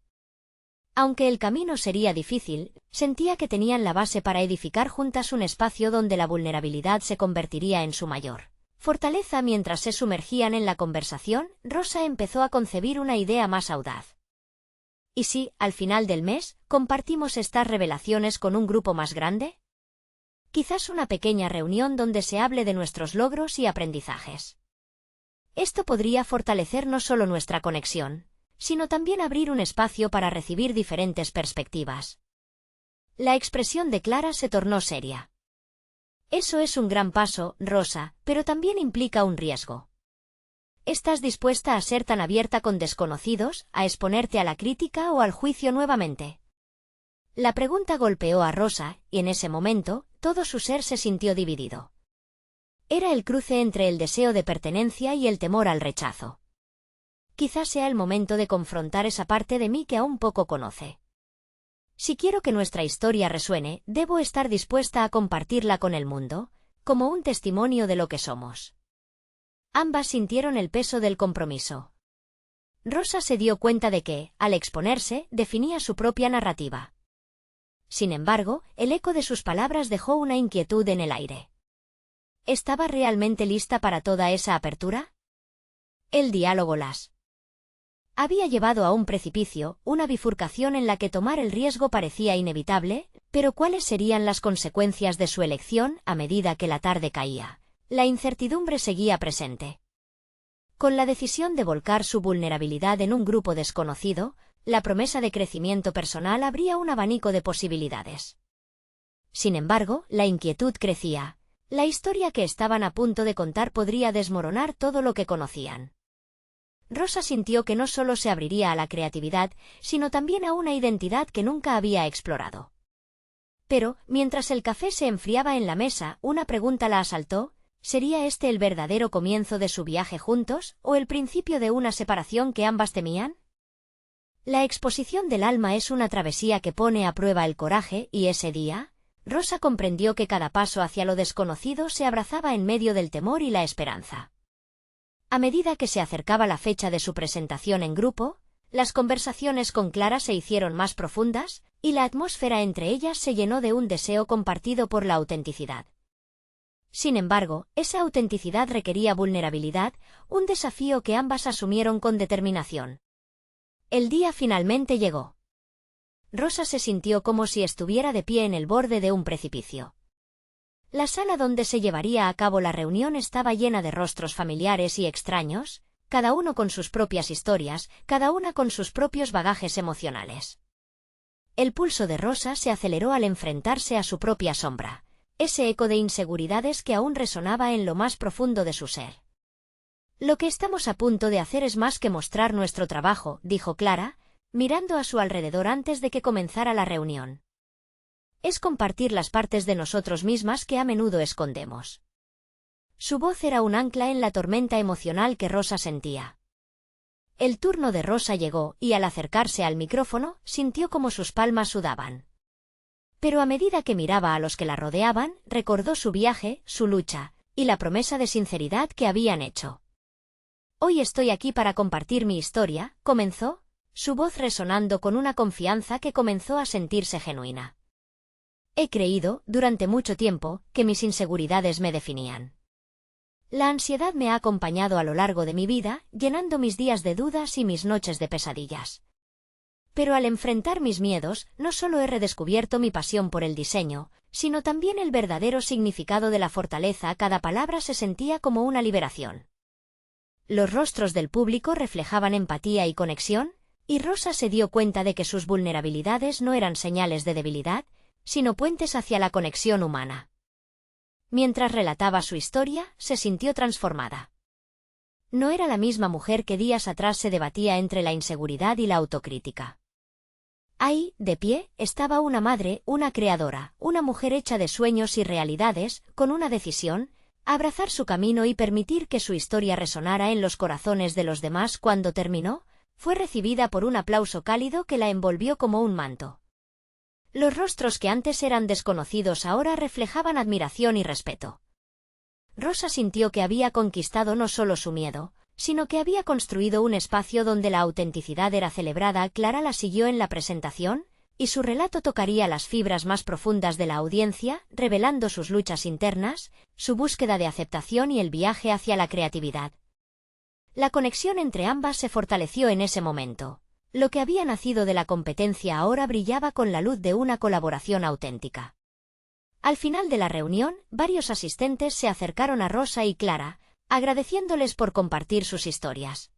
[SPEAKER 1] Aunque el camino sería difícil, sentía que tenían la base para edificar juntas un espacio donde la vulnerabilidad se convertiría en su mayor fortaleza. Mientras se sumergían en la conversación, Rosa empezó a concebir una idea más audaz. ¿Y si, al final del mes, compartimos estas revelaciones con un grupo más grande? Quizás una pequeña reunión donde se hable de nuestros logros y aprendizajes. Esto podría fortalecer no solo nuestra conexión, sino también abrir un espacio para recibir diferentes perspectivas. La expresión de Clara se tornó seria. Eso es un gran paso, Rosa, pero también implica un riesgo. ¿Estás dispuesta a ser tan abierta con desconocidos, a exponerte a la crítica o al juicio nuevamente? La pregunta golpeó a Rosa, y en ese momento, todo su ser se sintió dividido. Era el cruce entre el deseo de pertenencia y el temor al rechazo. Quizás sea el momento de confrontar esa parte de mí que aún poco conoce. Si quiero que nuestra historia resuene, debo estar dispuesta a compartirla con el mundo, como un testimonio de lo que somos. Ambas sintieron el peso del compromiso. Rosa se dio cuenta de que, al exponerse, definía su propia narrativa. Sin embargo, el eco de sus palabras dejó una inquietud en el aire. ¿Estaba realmente lista para toda esa apertura? El diálogo las había llevado a un precipicio, una bifurcación en la que tomar el riesgo parecía inevitable, pero ¿cuáles serían las consecuencias de su elección a medida que la tarde caía? La incertidumbre seguía presente. Con la decisión de volcar su vulnerabilidad en un grupo desconocido, la promesa de crecimiento personal abría un abanico de posibilidades. Sin embargo, la inquietud crecía. La historia que estaban a punto de contar podría desmoronar todo lo que conocían. Rosa sintió que no solo se abriría a la creatividad, sino también a una identidad que nunca había explorado. Pero, mientras el café se enfriaba en la mesa, una pregunta la asaltó: ¿sería este el verdadero comienzo de su viaje juntos, o el principio de una separación que ambas temían? La exposición del alma es una travesía que pone a prueba el coraje, y ese día, Rosa comprendió que cada paso hacia lo desconocido se abrazaba en medio del temor y la esperanza. A medida que se acercaba la fecha de su presentación en grupo, las conversaciones con Clara se hicieron más profundas, y la atmósfera entre ellas se llenó de un deseo compartido por la autenticidad. Sin embargo, esa autenticidad requería vulnerabilidad, un desafío que ambas asumieron con determinación. El día finalmente llegó. Rosa se sintió como si estuviera de pie en el borde de un precipicio. La sala donde se llevaría a cabo la reunión estaba llena de rostros familiares y extraños, cada uno con sus propias historias, cada una con sus propios bagajes emocionales. El pulso de Rosa se aceleró al enfrentarse a su propia sombra, ese eco de inseguridades que aún resonaba en lo más profundo de su ser. Lo que estamos a punto de hacer es más que mostrar nuestro trabajo, dijo Clara, mirando a su alrededor antes de que comenzara la reunión. Es compartir las partes de nosotros mismas que a menudo escondemos. Su voz era un ancla en la tormenta emocional que Rosa sentía. El turno de Rosa llegó, y al acercarse al micrófono, sintió como sus palmas sudaban. Pero a medida que miraba a los que la rodeaban, recordó su viaje, su lucha, y la promesa de sinceridad que habían hecho. Hoy estoy aquí para compartir mi historia, comenzó, su voz resonando con una confianza que comenzó a sentirse genuina. He creído, durante mucho tiempo, que mis inseguridades me definían. La ansiedad me ha acompañado a lo largo de mi vida, llenando mis días de dudas y mis noches de pesadillas. Pero al enfrentar mis miedos, no solo he redescubierto mi pasión por el diseño, sino también el verdadero significado de la fortaleza. Cada palabra se sentía como una liberación. Los rostros del público reflejaban empatía y conexión, y Rosa se dio cuenta de que sus vulnerabilidades no eran señales de debilidad, sino puentes hacia la conexión humana. Mientras relataba su historia, se sintió transformada. No era la misma mujer que días atrás se debatía entre la inseguridad y la autocrítica. Ahí, de pie, estaba una madre, una creadora, una mujer hecha de sueños y realidades, con una decisión: abrazar su camino y permitir que su historia resonara en los corazones de los demás. Cuando terminó, fue recibida por un aplauso cálido que la envolvió como un manto. Los rostros que antes eran desconocidos ahora reflejaban admiración y respeto. Rosa sintió que había conquistado no solo su miedo, sino que había construido un espacio donde la autenticidad era celebrada. Clara la siguió en la presentación, y su relato tocaría las fibras más profundas de la audiencia, revelando sus luchas internas, su búsqueda de aceptación y el viaje hacia la creatividad. La conexión entre ambas se fortaleció en ese momento. Lo que había nacido de la competencia ahora brillaba con la luz de una colaboración auténtica. Al final de la reunión, varios asistentes se acercaron a Rosa y Clara, agradeciéndoles por compartir sus historias.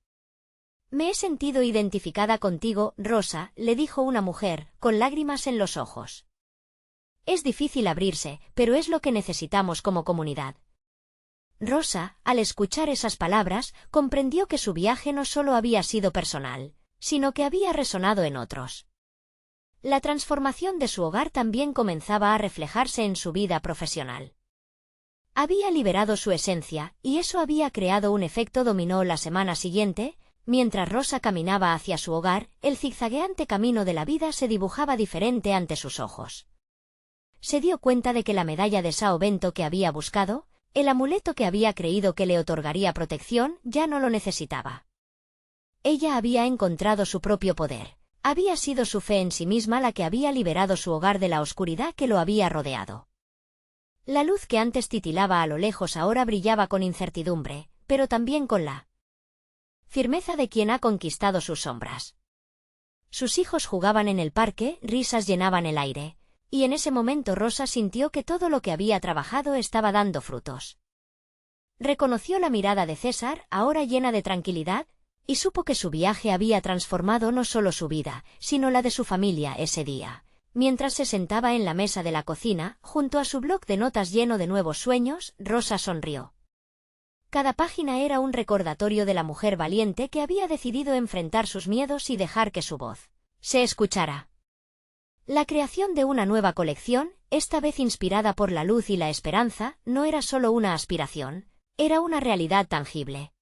[SPEAKER 1] «Me he sentido identificada contigo, Rosa», le dijo una mujer, con lágrimas en los ojos. «Es difícil abrirse, pero es lo que necesitamos como comunidad». Rosa, al escuchar esas palabras, comprendió que su viaje no solo había sido personal, sino que había resonado en otros. La transformación de su hogar también comenzaba a reflejarse en su vida profesional. Había liberado su esencia, y eso había creado un efecto dominó. La semana siguiente, mientras Rosa caminaba hacia su hogar, el zigzagueante camino de la vida se dibujaba diferente ante sus ojos. Se dio cuenta de que la medalla de São Bento que había buscado, el amuleto que había creído que le otorgaría protección, ya no lo necesitaba. Ella había encontrado su propio poder. Había sido su fe en sí misma la que había liberado su hogar de la oscuridad que lo había rodeado. La luz que antes titilaba a lo lejos ahora brillaba con incertidumbre, pero también con la firmeza de quien ha conquistado sus sombras. Sus hijos jugaban en el parque, risas llenaban el aire, y en ese momento Rosa sintió que todo lo que había trabajado estaba dando frutos. Reconoció la mirada de César, ahora llena de tranquilidad, y supo que su viaje había transformado no solo su vida, sino la de su familia ese día. Mientras se sentaba en la mesa de la cocina, junto a su bloc de notas lleno de nuevos sueños, Rosa sonrió. Cada página era un recordatorio de la mujer valiente que había decidido enfrentar sus miedos y dejar que su voz se escuchara. La creación de una nueva colección, esta vez inspirada por la luz y la esperanza, no era solo una aspiración, era una realidad tangible.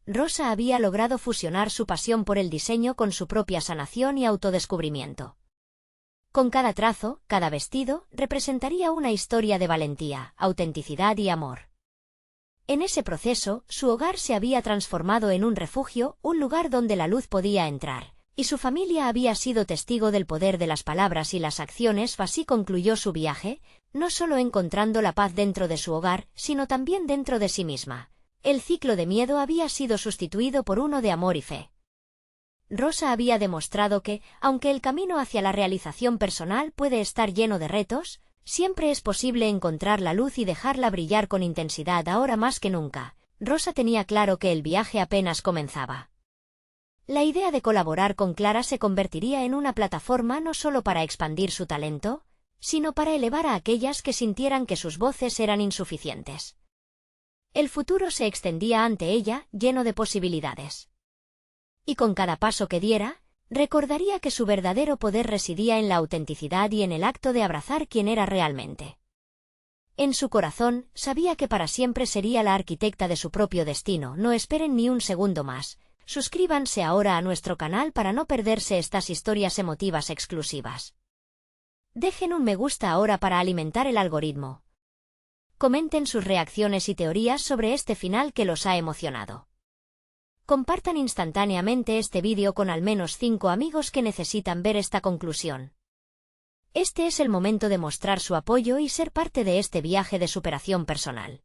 [SPEAKER 1] Rosa había logrado fusionar su pasión por el diseño con su propia sanación y autodescubrimiento. Con cada trazo, cada vestido, representaría una historia de valentía, autenticidad y amor. En ese proceso, su hogar se había transformado en un refugio, un lugar donde la luz podía entrar, y su familia había sido testigo del poder de las palabras y las acciones. Así concluyó su viaje, no solo encontrando la paz dentro de su hogar, sino también dentro de sí misma. El ciclo de miedo había sido sustituido por uno de amor y fe. Rosa había demostrado que, aunque el camino hacia la realización personal puede estar lleno de retos, siempre es posible encontrar la luz y dejarla brillar con intensidad. Ahora más que nunca, Rosa tenía claro que el viaje apenas comenzaba. La idea de colaborar con Clara se convertiría en una plataforma no solo para expandir su talento, sino para elevar a aquellas que sintieran que sus voces eran insuficientes. El futuro se extendía ante ella, lleno de posibilidades. Y con cada paso que diera, recordaría que su verdadero poder residía en la autenticidad y en el acto de abrazar quien era realmente. En su corazón, sabía que para siempre sería la arquitecta de su propio destino. No esperen ni un segundo más. Suscríbanse ahora a nuestro canal para no perderse estas historias emotivas exclusivas. Dejen un me gusta ahora para alimentar el algoritmo. Comenten sus reacciones y teorías sobre este final que los ha emocionado. Compartan instantáneamente este vídeo con al menos 5 amigos que necesitan ver esta conclusión. Este es el momento de mostrar su apoyo y ser parte de este viaje de superación personal.